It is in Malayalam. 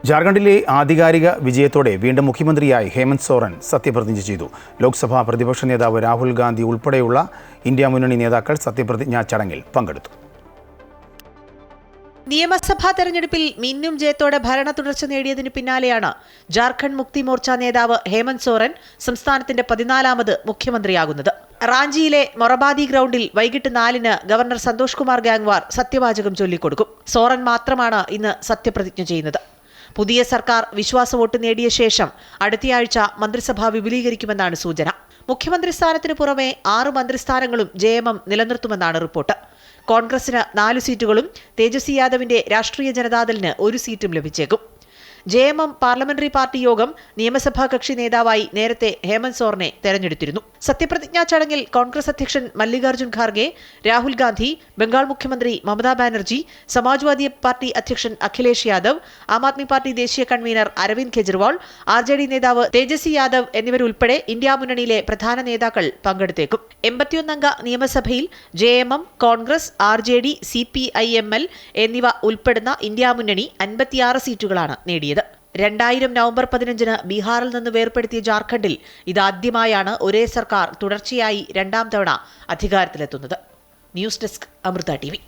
ജാർഖണ്ഡിലെ ആധികാരിക വിജയത്തോടെ വീണ്ടും മുഖ്യമന്ത്രിയായി ഹേമന്ത് സോറൻ സത്യപ്രതിജ്ഞ ചെയ്തു. ലോക്സഭാ പ്രതിപക്ഷ നേതാവ് രാഹുൽ ഗാന്ധി ഉൾപ്പെടെയുള്ള ഇന്ത്യ മുന്നണി നേതാക്കൾ സത്യപ്രതിജ്ഞാ ചടങ്ങിൽ പങ്കെടുത്തു. നിയമസഭാ തെരഞ്ഞെടുപ്പിൽ മിന്നും ജയത്തോടെ ഭരണ തുടർച്ച നേടിയതിനു പിന്നാലെയാണ് ജാർഖണ്ഡ് മുക്തി മോർച്ച നേതാവ് ഹേമന്ത് സോറൻ സംസ്ഥാനത്തിന്റെ 14ാമത് മുഖ്യമന്ത്രിയാകുന്നത്. റാഞ്ചിയിലെ മൊറബാദി ഗ്രൗണ്ടിൽ വൈകിട്ട് 4-ന് ഗവർണർ സന്തോഷ് കുമാർ ഗാംഗ്വാർ സത്യവാചകം ചൊല്ലിക്കൊടുക്കും. സോറൻ മാത്രമാണ് ഇന്ന് സത്യപ്രതിജ്ഞ ചെയ്യുന്നത്. പുതിയ സർക്കാർ വിശ്വാസ വോട്ട് നേടിയ ശേഷം അടുത്തയാഴ്ച മന്ത്രിസഭ വിപുലീകരിക്കുമെന്നാണ് സൂചന. മുഖ്യമന്ത്രി സ്ഥാനത്തിന് പുറമെ 6 മന്ത്രിസ്ഥാനങ്ങളും ജെഎംഎം നിലനിർത്തുമെന്നാണ് റിപ്പോർട്ട്. കോൺഗ്രസിന് 4 സീറ്റുകളും തേജസ്വി യാദവിന്റെ രാഷ്ട്രീയ ജനതാദളിന് 1 സീറ്റും ലഭിച്ചേക്കും. ജെഎംഎം പാർലമെന്ററി പാർട്ടി യോഗം നിയമസഭാ കക്ഷി നേതാവായി നേരത്തെ ഹേമന്ത് സോറനെ തെരഞ്ഞെടുത്തിരുന്നു. സത്യപ്രതിജ്ഞാ ചടങ്ങിൽ കോൺഗ്രസ് അധ്യക്ഷൻ മല്ലികാർജ്ജുൻ ഖാർഗെ, രാഹുൽ ഗാന്ധി, ബംഗാൾ മുഖ്യമന്ത്രി മമതാ ബാനർജി, സമാജ്വാദി പാർട്ടി അധ്യക്ഷൻ അഖിലേഷ് യാദവ്, ആം ആദ്മി പാർട്ടി ദേശീയ കൺവീനർ അരവിന്ദ് കെജ്രിവാൾ, ആർജെഡി നേതാവ് തേജസ്വി യാദവ് എന്നിവരുൾപ്പെടെ ഇന്ത്യ മുന്നണിയിലെ പ്രധാന നേതാക്കൾ പങ്കെടുത്തേക്കും. 81 അംഗ നിയമസഭയിൽ ജെഎംഎം, കോൺഗ്രസ്, ആർജെഡി, സിപിഐഎംഎൽ എന്നിവ ഉൾപ്പെടുന്ന ഇന്ത്യ മുന്നണി 56 സീറ്റുകളാണ് നേടിയത്. 2000 നവംബർ 15-ന് ബീഹാറിൽ നിന്ന് വേർപെടുത്തിയ ജാർഖണ്ഡിൽ ഇതാദ്യമായാണ് ഒരേ സർക്കാർ തുടർച്ചയായി 2ാം തവണ അധികാരത്തിലെത്തുന്നത്. News desk, Amrita TV.